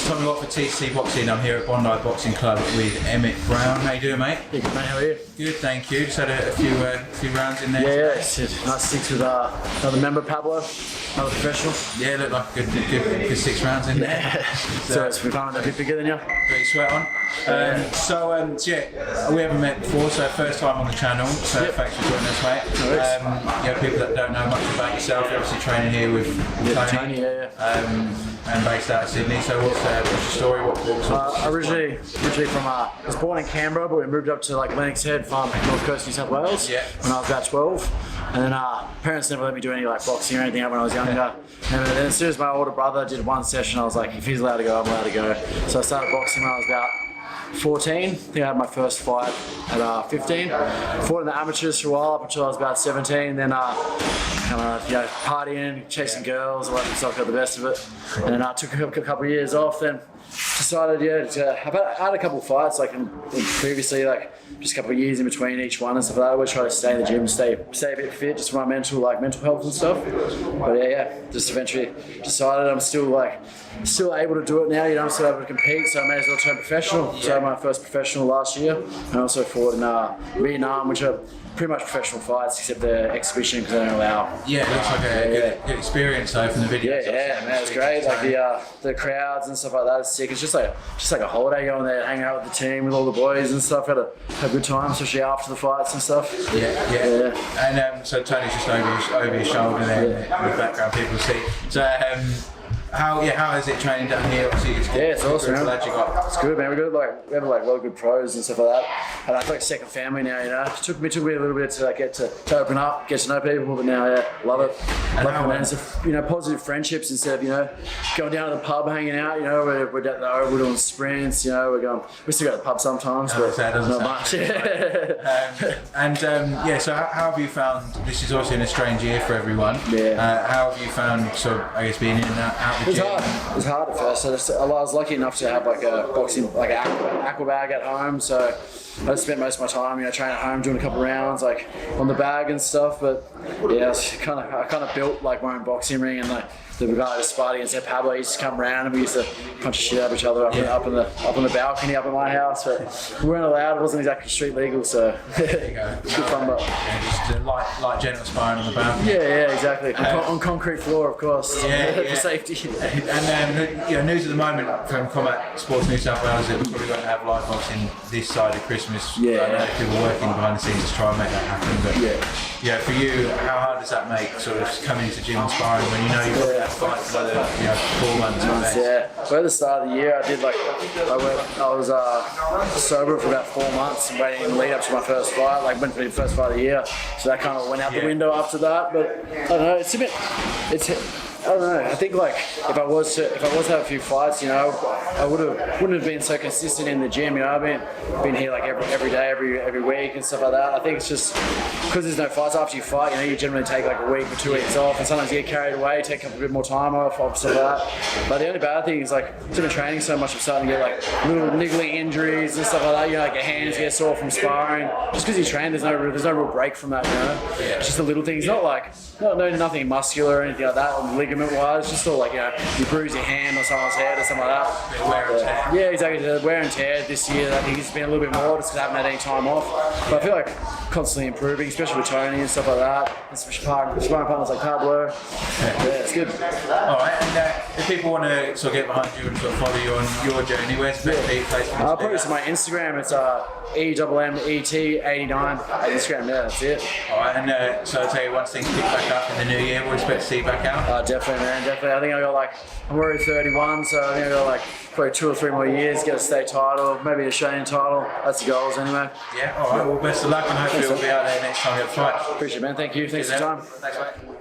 Tommy Watt for TC Boxing. I'm here at Bonid Boxing Club with Emmett Brown. How you doing, mate? Yeah, good mate, how are you? Good, thank you. Just had a few rounds in there. Yeah, it's nice six with another member, Pablo, another professional. Yeah, looked like good 6 rounds in there. So it's been fun, a bit bigger than you. Got your sweat on. So yeah, we haven't met before, so first time on the channel. So thanks for joining us, mate. No worries. Yeah, people that don't know much about yourself, you're obviously training here with Tony. And based out of Sydney. So what's your story? Originally from I was born in Canberra, but we moved up to like Lennox Head from North Coast, New South Wales when I was about 12. And then parents never let me do any like boxing or anything when I was younger. And then as soon as my older brother did one session, I was like, if he's allowed to go, I'm allowed to go. So I started boxing when I was about 14. I think I had my first fight at 15. Fought in the amateurs for a while up until I was about 17. Then kind of partying, chasing girls, all that stuff, got the best of it. And then I took a couple of years off. Then decided I've had a couple of fights like previously, like just a couple of years in between each one and stuff like that. I always try to stay in the gym, stay a bit fit, just for my mental health and stuff. But just eventually decided I'm still able to do it now. I'm still able to compete, so I may as well turn professional. So I had my first professional last year, and I also fought in Vietnam, which are pretty much professional fights except the exhibition because they don't allow. Yeah, it looks like a good experience though from the videos. Yeah, man, it's great. Like the crowds and stuff like that is sick. It's just like a holiday going there, hanging out with the team, with all the boys and stuff. Had a good time, especially after the fights and stuff. Yeah. And so Tony's just over your shoulder there in the background, people see. So how is it training down here? Obviously, it's awesome, man. It's good, man. We have a lot of good pros and stuff like that. And I feel like second family now. It took me a little bit to get to open up, get to know people, but now love it. And it's positive friendships instead of going down to the pub, hanging out. We're at the Oval doing sprints. We still go to the pub sometimes, but not much. So how have you found? This is obviously a strange year for everyone. How have you found being in and out? It was hard at first. I was lucky enough to have like a boxing, like an aqua bag at home. So I just spent most of my time, training at home, doing a couple of rounds, like on the bag and stuff. But I kind of built like my own boxing ring, and like the guy was sparring against Pablo used to come around and we used to punch the shit out of each other up on the balcony up at my house. But we weren't allowed. It wasn't exactly street legal, so there you go. It's good fun. But just light gentle sparring on the balcony. Yeah, exactly. On concrete floor, of course. For safety. And news at the moment from Combat Sports New South Wales that we probably won't have live boxing this side of Christmas. I know people working behind the scenes to try and make that happen. But for you, how hard does that make sort of coming into the gym and sparring when you've got that fight for another 4 months? Well, at the start of the year, I was sober for about 4 months and waiting in the lead up to my first fight, went for the first fight of the year. So that kind of went out the window after that. But I don't know, I don't know. I think if I was to have a few fights, I wouldn't have been so consistent in the gym. I've been here every day, every week and stuff like that. I think it's just because there's no fights after you fight. You generally take a week or 2 weeks off, and sometimes you get carried away, take a bit more time off, stuff like that. But the only bad thing is I've been training so much, I'm starting to get little niggly injuries and stuff like that. Your hands get sore from sparring. Just because you train, there's no real break from that. It's just the little things, nothing muscular or anything like that. Or ligament wise, just all you bruise your hand or someone's head or something like that. Wear and tear. Yeah, exactly. The wear and tear this year, I think it's been a little bit more just because I haven't had any time off. But I feel like constantly improving, especially with Tony and stuff like that. And sparring partners like Pablo. It's good. All right, and if people want to sort of get behind you and sort of follow you on your journey, where's the best place for probably to my Instagram. It's EMMET89 at Instagram. Yeah, that's it. All right, and so I'll tell you, once things pick back up in the new year, we'll expect to see you back out. Definitely, man. Definitely. I think I'm already 31, so I think I got probably 2 or 3 more years, get a state title, maybe a Australian title. That's the goals anyway. Yeah, all right. Well, best of luck, and hopefully we'll be out there next time you have a fight. Appreciate it, man. Thank you. Thanks for your time. Thanks, mate.